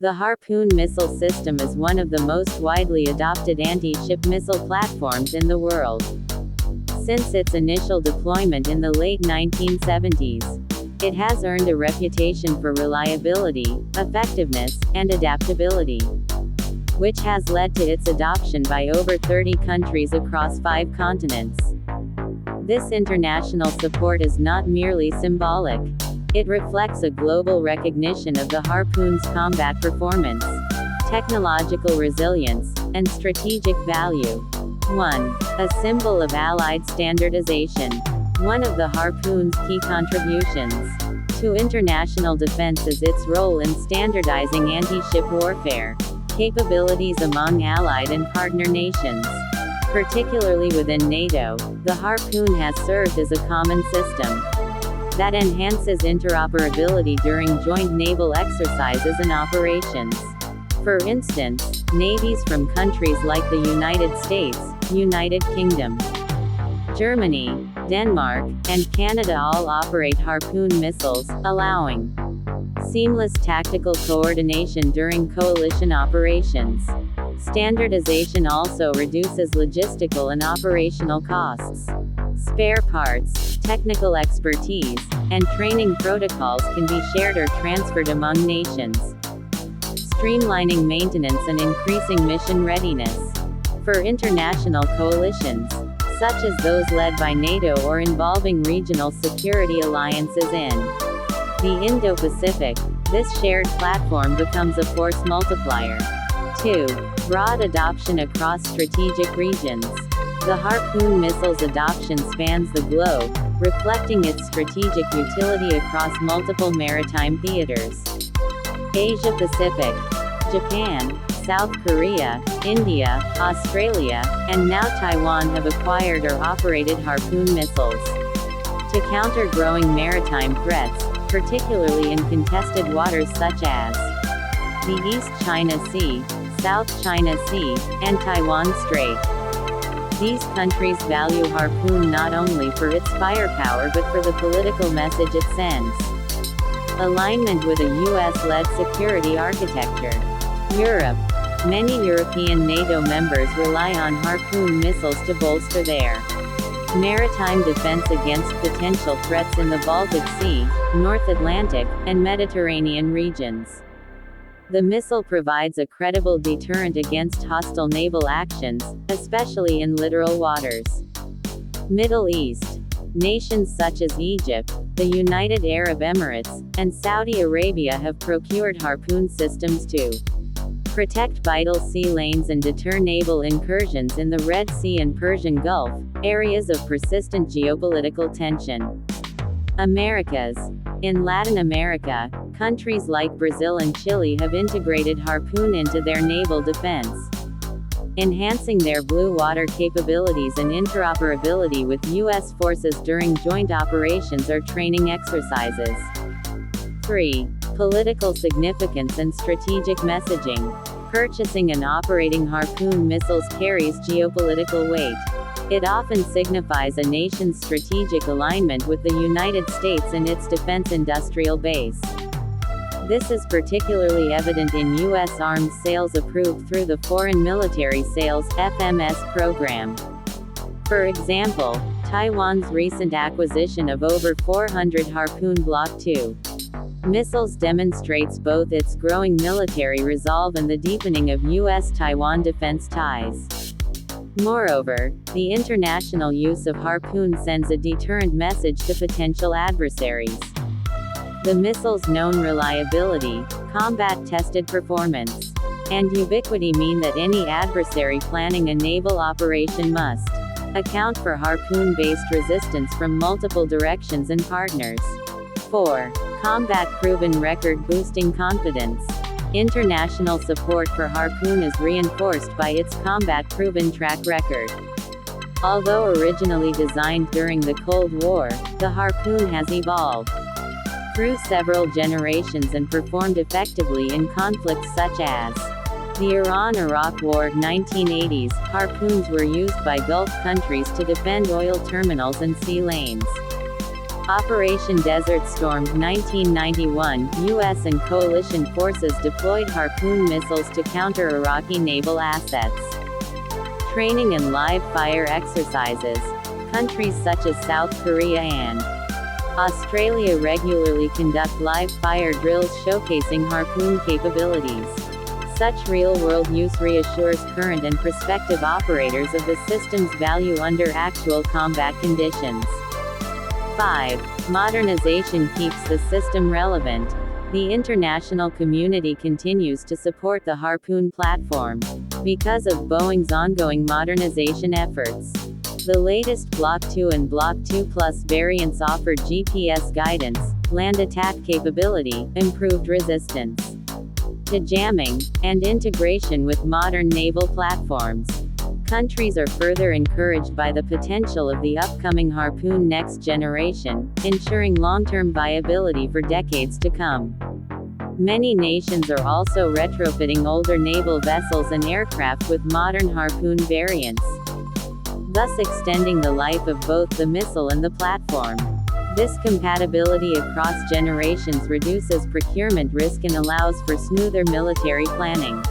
The Harpoon missile system is one of the most widely adopted anti-ship missile platforms in the world. Since its initial deployment in the late 1970s, it has earned a reputation for reliability, effectiveness, and adaptability, which has led to its adoption by over 30 countries across 5 continents. This international support is not merely symbolic. It reflects a global recognition of the Harpoon's combat performance, technological resilience, and strategic value. 1. A symbol of Allied standardization. One of the Harpoon's key contributions to international defense is its role in standardizing anti-ship warfare capabilities among allied and partner nations. Particularly within NATO, the Harpoon has served as a common system that enhances interoperability during joint naval exercises and operations. For instance, navies from countries like the United States, United Kingdom, Germany, Denmark, and Canada all operate Harpoon missiles, allowing seamless tactical coordination during coalition operations. Standardization also reduces logistical and operational costs. Spare parts, technical expertise, and training protocols can be shared or transferred among nations, streamlining maintenance and increasing mission readiness. For international coalitions, such as those led by NATO or involving regional security alliances in the Indo-Pacific, this shared platform becomes a force multiplier. 2. Broad adoption across strategic regions. The Harpoon missile's adoption spans the globe, reflecting its strategic utility across multiple maritime theaters. Asia-Pacific, Japan, South Korea, India, Australia, and now Taiwan have acquired or operated Harpoon missiles to counter growing maritime threats, particularly in contested waters such as the East China Sea, South China Sea, and Taiwan Strait. These countries value Harpoon not only for its firepower but for the political message it sends. Alignment with a US-led security architecture. Europe. Many European NATO members rely on Harpoon missiles to bolster their maritime defense against potential threats in the Baltic Sea, North Atlantic, and Mediterranean regions. The missile provides a credible deterrent against hostile naval actions, especially in littoral waters. Middle East. Nations such as Egypt, the United Arab Emirates, and Saudi Arabia have procured Harpoon systems to protect vital sea lanes and deter naval incursions in the Red Sea and Persian Gulf, areas of persistent geopolitical tension. Americas. In Latin America, countries like Brazil and Chile have integrated Harpoon into their naval defense, enhancing their blue water capabilities and interoperability with U.S. forces during joint operations or training exercises. 3. Political significance and strategic messaging. Purchasing and operating Harpoon missiles carries geopolitical weight. It often signifies a nation's strategic alignment with the United States and its defense industrial base. This is particularly evident in U.S. arms sales approved through the Foreign Military Sales (FMS) program. For example, Taiwan's recent acquisition of over 400 Harpoon Block II missiles demonstrates both its growing military resolve and the deepening of U.S.-Taiwan defense ties. Moreover, the international use of Harpoon sends a deterrent message to potential adversaries. The missile's known reliability, combat-tested performance, and ubiquity mean that any adversary planning a naval operation must account for Harpoon-based resistance from multiple directions and partners. 4. Combat-proven record boosting confidence. International support for Harpoon is reinforced by its combat-proven track record. Although originally designed during the Cold War, the Harpoon has evolved through several generations and performed effectively in conflicts such as the Iran-Iraq War 1980s. Harpoons were used by Gulf countries to defend oil terminals and sea lanes. Operation Desert Storm 1991, U.S. and coalition forces deployed Harpoon missiles to counter Iraqi naval assets. Training and live fire exercises. Countries such as South Korea and Australia regularly conduct live fire drills showcasing Harpoon capabilities. Such real-world use reassures current and prospective operators of the system's value under actual combat conditions. 5. Modernization keeps the system relevant. The international community continues to support the Harpoon platform because of Boeing's ongoing modernization efforts. The latest Block 2 and Block 2 Plus variants offer GPS guidance, land attack capability, improved resistance to jamming, and integration with modern naval platforms. Countries are further encouraged by the potential of the upcoming Harpoon next generation, ensuring long-term viability for decades to come. Many nations are also retrofitting older naval vessels and aircraft with modern Harpoon variants, thus extending the life of both the missile and the platform. This compatibility across generations reduces procurement risk and allows for smoother military planning.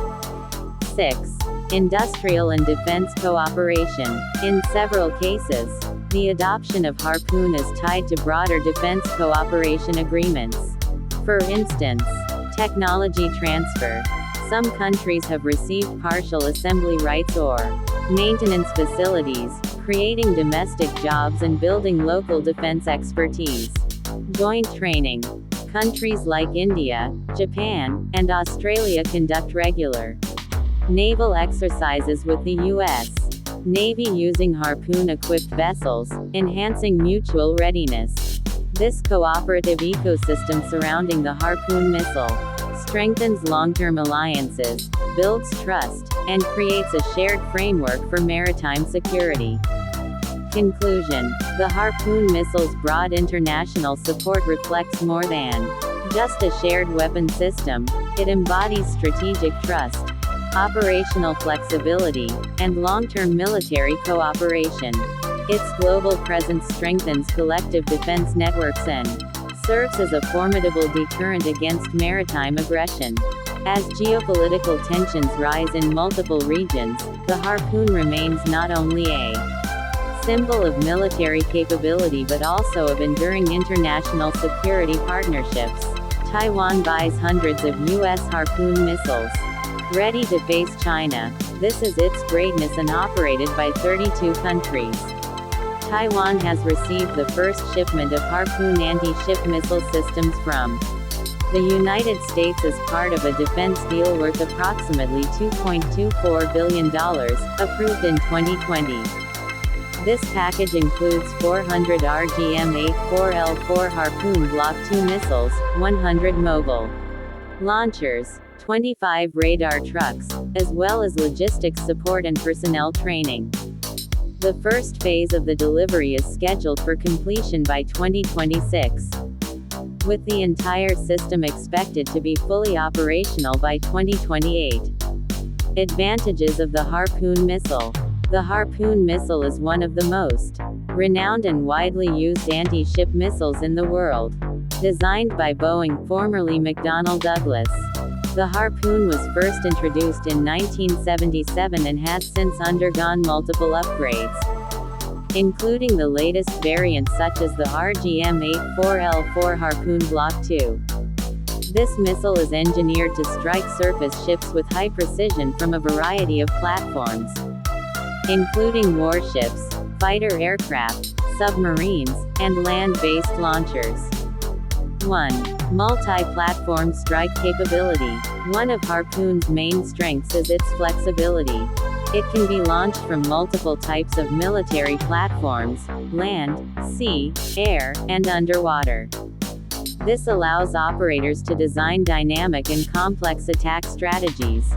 6. Industrial and defense cooperation. In several cases, the adoption of Harpoon is tied to broader defense cooperation agreements. For instance, technology transfer. Some countries have received partial assembly rights or maintenance facilities, creating domestic jobs and building local defense expertise. Joint training. Countries like India, Japan, and Australia conduct regular naval exercises with the U.S. Navy using Harpoon-equipped vessels, enhancing mutual readiness. This cooperative ecosystem surrounding the Harpoon missile strengthens long-term alliances, builds trust, and creates a shared framework for maritime security. Conclusion. The Harpoon missile's broad international support reflects more than just a shared weapon system. It embodies strategic trust, operational flexibility, and long-term military cooperation. Its global presence strengthens collective defense networks and serves as a formidable deterrent against maritime aggression. As geopolitical tensions rise in multiple regions, the Harpoon remains not only a symbol of military capability but also of enduring international security partnerships. Taiwan buys hundreds of U.S. Harpoon missiles, ready to face China. This is its greatness and operated by 32 countries. Taiwan has received the first shipment of Harpoon anti-ship missile systems from the United States as part of a defense deal worth approximately $2.24 billion, approved in 2020. This package includes 400 RGM-84L4 Harpoon Block 2 missiles, 100 mobile launchers, 25 radar trucks, as well as logistics support and personnel training. The first phase of the delivery is scheduled for completion by 2026, with the entire system expected to be fully operational by 2028. Advantages of the Harpoon missile. The Harpoon missile is one of the most renowned and widely used anti-ship missiles in the world. Designed by Boeing, formerly McDonnell Douglas, the Harpoon was first introduced in 1977 and has since undergone multiple upgrades, including the latest variants such as the RGM-84L4 Harpoon Block 2. This missile is engineered to strike surface ships with high precision from a variety of platforms, including warships, fighter aircraft, submarines, and land-based launchers. 1. Multi-platform strike capability. One of Harpoon's main strengths is its flexibility. It can be launched from multiple types of military platforms: land, sea, air, and underwater. This allows operators to design dynamic and complex attack strategies.